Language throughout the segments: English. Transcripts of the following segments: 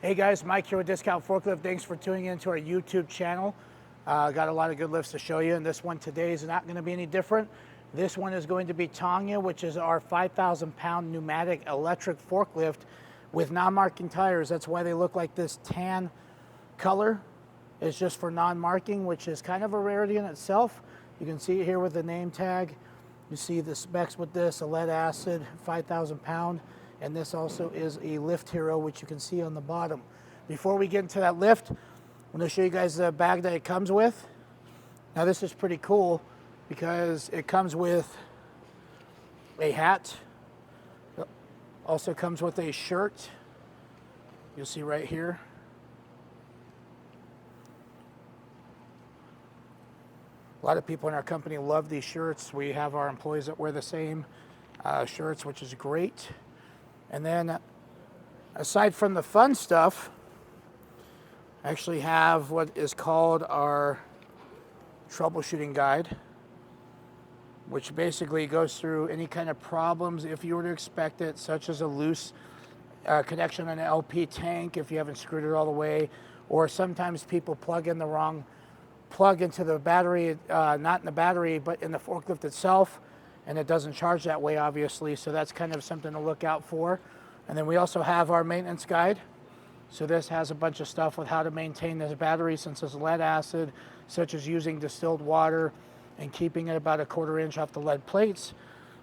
Hey guys, Mike here with Discount Forklift. Thanks for tuning into our YouTube channel. Got a lot of good lifts to show you, and this one today is not going to be any different. This one is going to be Tanya, which is our 5,000 pound pneumatic electric forklift with non-marking tires. That's why they look like this tan color. It's just for non-marking, which is kind of a rarity in itself. You can see it here with the name tag. You see the specs with this, a lead acid, 5,000 pound. And this also is a lift hero, which you can see on the bottom. Before we get into that lift, I'm going to show you guys the bag that it comes with. Now this is pretty cool because it comes with a hat. Also comes with a shirt. You'll see right here. A lot of people in our company love these shirts. We have our employees that wear the same shirts, which is great. And then, aside from the fun stuff, I actually have what is called our troubleshooting guide, which basically goes through any kind of problems if you were to expect it, such as a loose connection on an LP tank if you haven't screwed it all the way, or sometimes people plug in the wrong plug into the battery, not in the battery, but in the forklift itself, and it doesn't charge that way, obviously, so that's kind of something to look out for. And then we also have our maintenance guide. So this has a bunch of stuff with how to maintain this battery since it's lead acid, such as using distilled water and keeping it about 1/4 inch off the lead plates.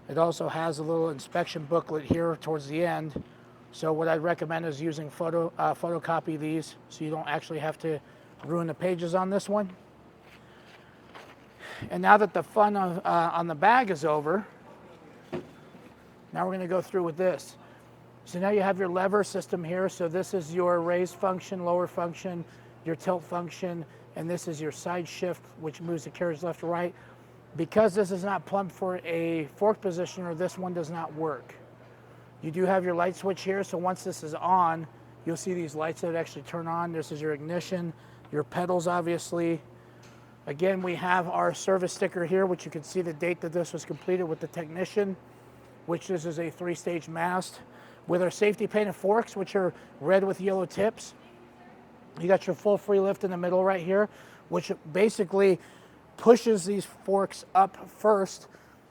It also has a little inspection booklet here towards the end. So what I'd recommend is using photocopy these so you don't actually have to ruin the pages on this one. And now that the fun on the bag is over, now we're going to go through with this. So now you have your lever system here. So this is your raise function, lower function, your tilt function, and this is your side shift, which moves the carriage left to right. Because this is not plumbed for a fork positioner, this one does not work. You do have your light switch here, so once this is on, you'll see these lights that actually turn on. This is your ignition, your pedals, obviously. Again, we have our service sticker here, which you can see the date that this was completed with the technician, which this is a 3-stage mast. With our safety painted forks, which are red with yellow tips. You got your full free lift in the middle right here, which basically pushes these forks up first,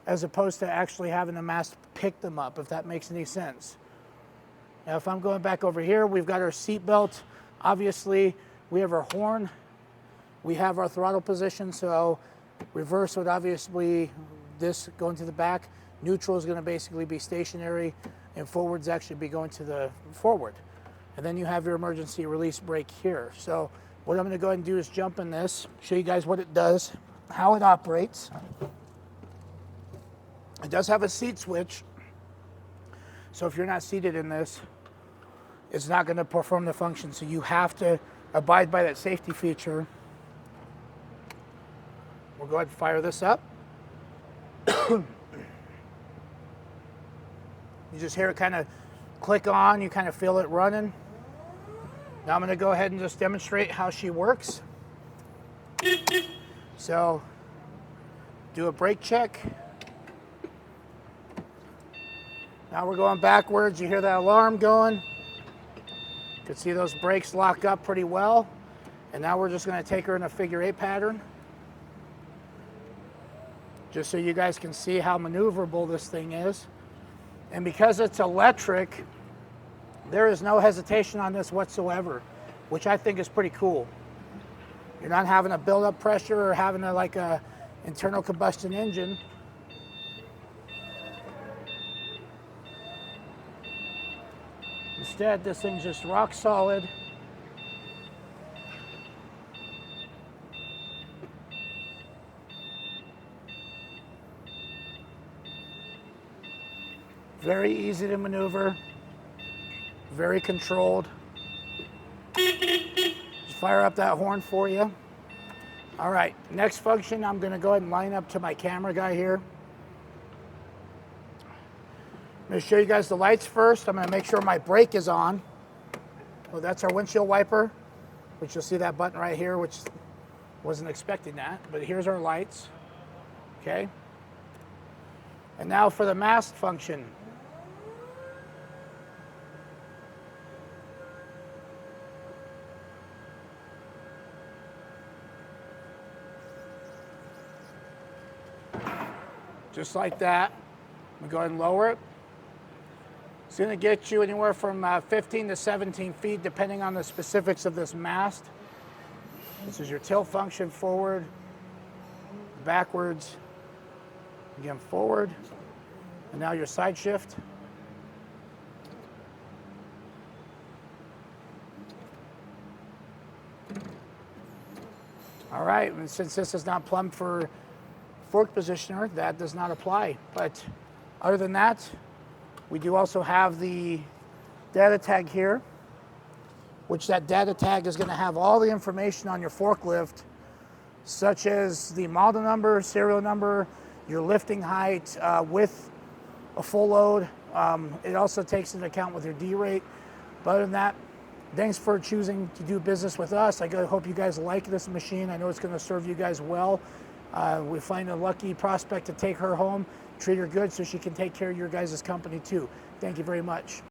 as opposed to actually having the mast pick them up, if that makes any sense. Now, if I'm going back over here, we've got our seat belt. Obviously, we have our horn. We have our throttle position, so reverse would obviously this going to the back. Neutral is going to basically be stationary, and forward's actually be going to the forward. And then you have your emergency release brake here. So what I'm going to go ahead and do is jump in this, show you guys what it does, how it operates. It does have a seat switch, so if you're not seated in this, it's not going to perform the function, so you have to abide by that safety feature. We'll go ahead and fire this up. You just hear it kind of click on, you kind of feel it running. Now I'm going to go ahead and just demonstrate how she works. So, do a brake check. Now we're going backwards. You hear that alarm going. You can see those brakes lock up pretty well. And now we're just going to take her in a figure 8 pattern. Just so you guys can see how maneuverable this thing is. And because it's electric, there is no hesitation on this whatsoever, which I think is pretty cool. You're not having to build up pressure or having like a internal combustion engine. Instead, this thing's just rock solid. Very easy to maneuver, very controlled. Just fire up that horn for you. All right, next function, I'm gonna go ahead and line up to my camera guy here. I'm gonna show you guys the lights first. I'm gonna make sure my brake is on. So that's our windshield wiper, which you'll see that button right here, which wasn't expecting that, but here's our lights, okay? And now for the mast function. just like that. I'm gonna go ahead and lower it. It's gonna get you anywhere from 15 to 17 feet, depending on the specifics of this mast. This is your tilt function, forward, backwards, again forward, and now your side shift. All right, and since this is not plumbed for fork positioner, that does not apply. But other than that, we do also have the data tag here, which that data tag is going to have all the information on your forklift, such as the model number, serial number, your lifting height with a full load. It also takes into account with your D rate. But other than that, thanks for choosing to do business with us. I hope you guys like this machine. I know it's going to serve you guys well. We find a lucky prospect to take her home, treat her good so she can take care of your guys' company too. Thank you very much.